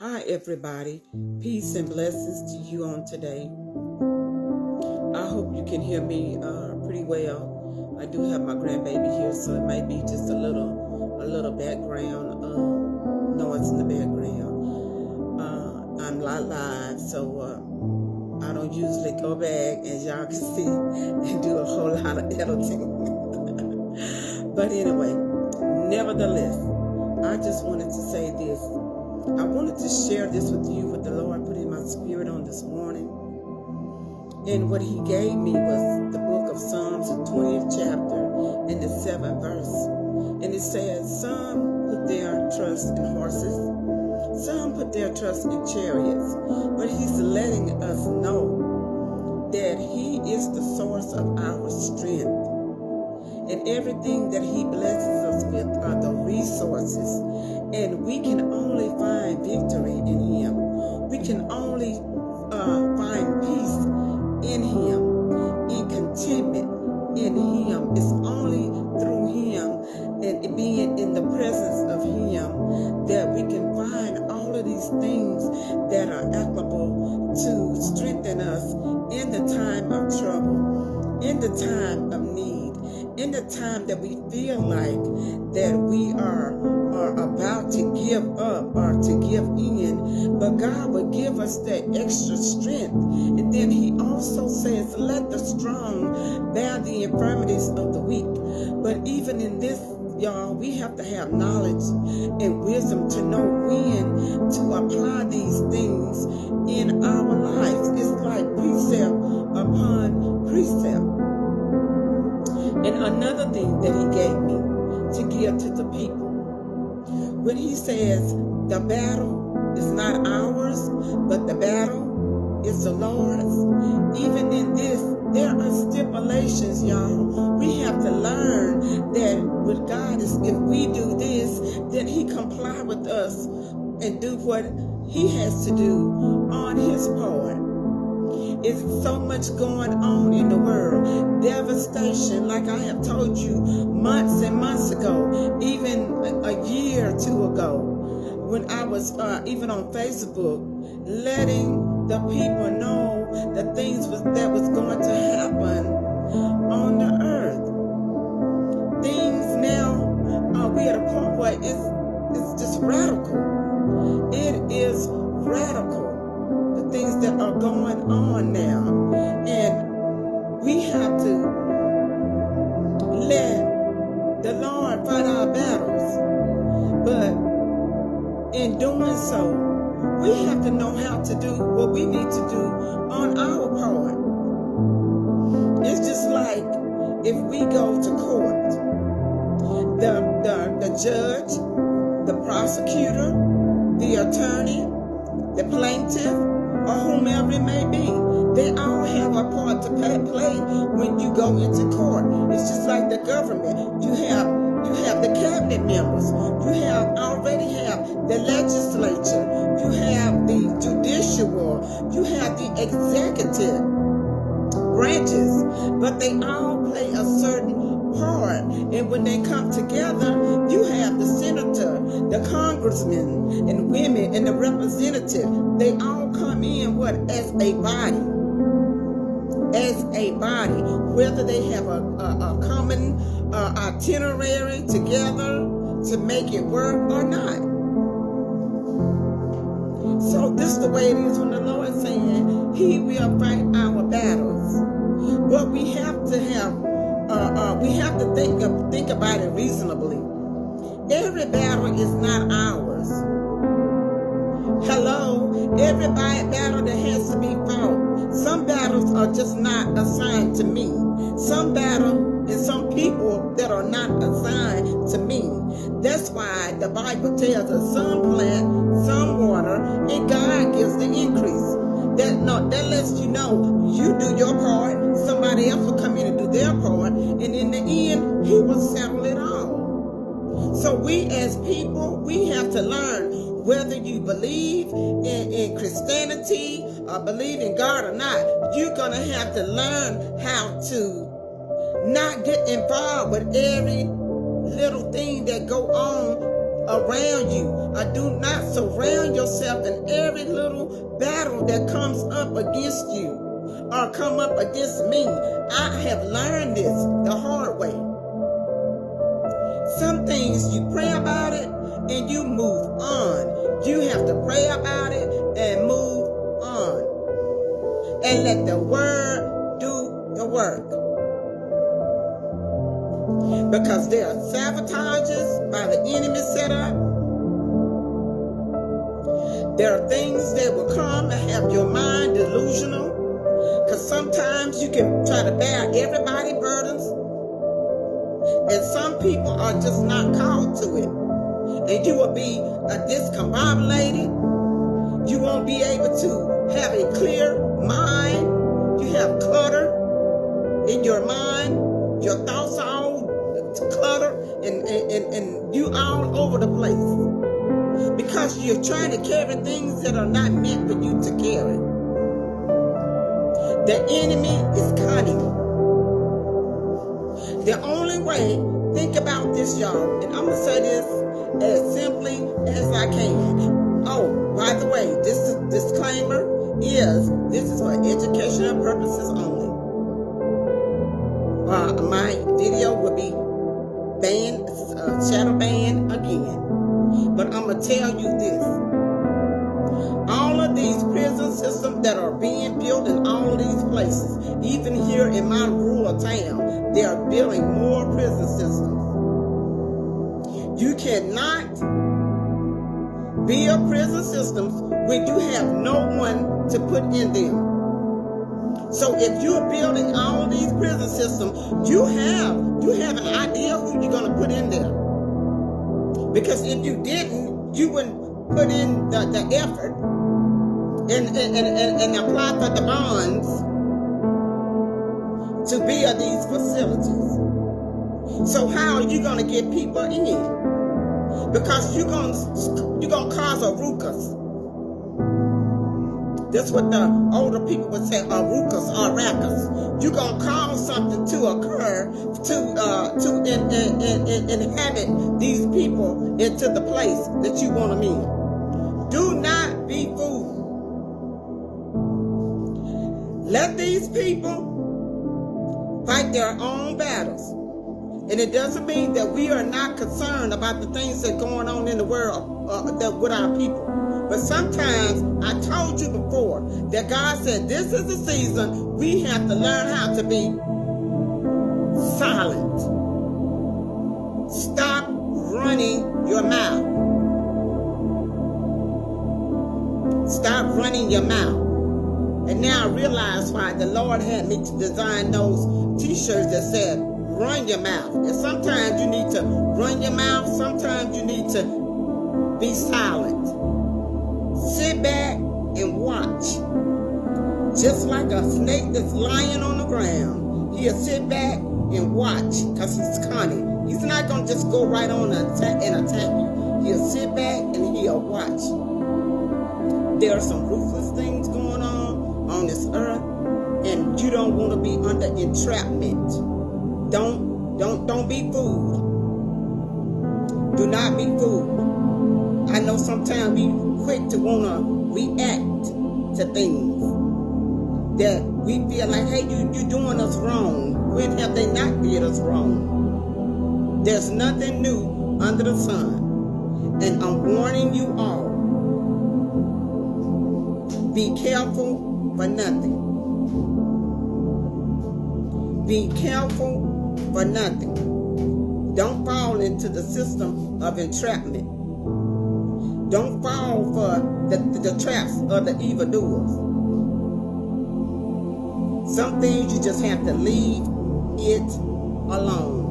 Hi, everybody. Peace and blessings to you on today. I hope you can hear me pretty well. I do have my grandbaby here, so it might be just a little background noise in the background. I'm not live, so I don't usually go back, as y'all can see, and do a whole lot of editing. But anyway, nevertheless, I just wanted to say this. I wanted to share this with you, what the Lord put in my spirit on this morning. And what he gave me was the book of Psalms, the 20th chapter and the 7th verse. And it says, some put their trust in horses, some put their trust in chariots. But he's letting us know that he is the source of our strength. And everything that he blesses us with are the resources. And we can only find victory in him. We can only find peace in him, in contentment in him. It's only through him and being in the presence of him that we can find all of these things that are applicable to strengthen us in the time of trouble, in the time of need, in the time that we feel like that we are about to give up or to give in, but God will give us that extra strength. And then he also says, let the strong bear the infirmities of the weak. But even in this, y'all, we have to have knowledge and wisdom to know when to apply these things in our lives. It's like precept upon precept. And another thing that he gave me to give to the people, when he says the battle is not ours, but the battle is the Lord's, even in this, there are stipulations, y'all. We have to learn that with God, is if we do this, then he comply with us and do what he has to do on his part. It's so much going on in the world. Devastation, like I have told you months and months ago, even a year or two ago, when I was even on Facebook, letting the people know the things that was going to happen on the earth. Things now, we at a point where it's just radical. It is radical. The things that are going on now, and we have to let the Lord fight our battles, but in doing so, we have to know how to do what we need to do on our part. It's just like if we go to court, the judge, the prosecutor, the attorney, the plaintiff, or whomever it may be, they all have a part to play when you go into court. It's just like the government. You have the cabinet members. You already have the legislature. You have the judicial. You have the executive branches. But they all play a certain part. And when they come together, you have the senator, the congressmen, and women, and the representative. They all come in as a body. As a body, whether they have a common itinerary together to make it work or not. So this is the way it is when the Lord is saying he will fight our battles. But we have to think about it reasonably. Every battle is not ours. Hello, every battle that has to be fought. Some battles are just not assigned to me. Some battle and some people that are not assigned to me. That's why the Bible tells us some plant, some water, and God gives the increase. That lets you know you do your part, somebody else will come in and do their part, and in the end, he will settle it all. So we as people, we have to learn whether you believe in Christianity or believe in God or not, you're going to have to learn how to not get involved with every little thing that go on around you. Do not surround yourself in every little battle that comes up against you or come up against me. I have learned this the hard way. Some things you pray about it and you move on. You have to pray about it and move on. And let the word do the work. Because there are sabotages by the enemy set up. There are things that will come and have your mind delusional. Because sometimes you can try to bear everybody's burdens. And some people are just not called to it. And you will be discombobulated. You won't be able to have a clear mind. You have clutter in your mind. Your thoughts are all cluttered and you all over the place. Because you're trying to carry things that are not meant for you to carry. The enemy is cunning. The only way, think about this, y'all, and I'm going to say this as simply as I can. Oh, by the way, this disclaimer this is for educational purposes only. My video will be banned, shadow banned again. But I'm going to tell you this. All of these prison systems that are being built in all of these places, even here in my rural town, they are building more prison systems. You cannot build prison systems when you have no one to put in them. So if you're building all of these prison systems, you have an idea who you're going to put in there. Because if you didn't, you wouldn't put in the effort and apply for the bonds to build these facilities. So how are you going to get people in? Because you're going to cause a ruckus. That's what the older people would say, a ruckus or racket. You're going to cause something to occur to inhabit these people into the place that you want them in. Do not be fooled. Let these people fight their own battles. And it doesn't mean that we are not concerned about the things that are going on in the world with our people. But sometimes, I told you before, that God said this is the season we have to learn how to be silent. Stop running your mouth. Stop running your mouth. And now I realize why the Lord had me to design those t-shirts that said, run your mouth. And sometimes you need to run your mouth. Sometimes you need to be silent. Sit back and watch. Just like a snake that's lying on the ground, he'll sit back and watch because he's cunning. He's not going to just go right on and attack you. He'll sit back and he'll watch. There are some ruthless things going on this earth, and you don't want to be under entrapment. Don't be fooled. Do not be fooled. I know sometimes we quick to want to react to things that we feel like, hey, you're doing us wrong. When have they not did us wrong? There's nothing new under the sun. And I'm warning you all. Be careful for nothing. Be careful for nothing. Don't fall into the system of entrapment. Don't fall for the traps of the evildoers. Some things you just have to leave it alone.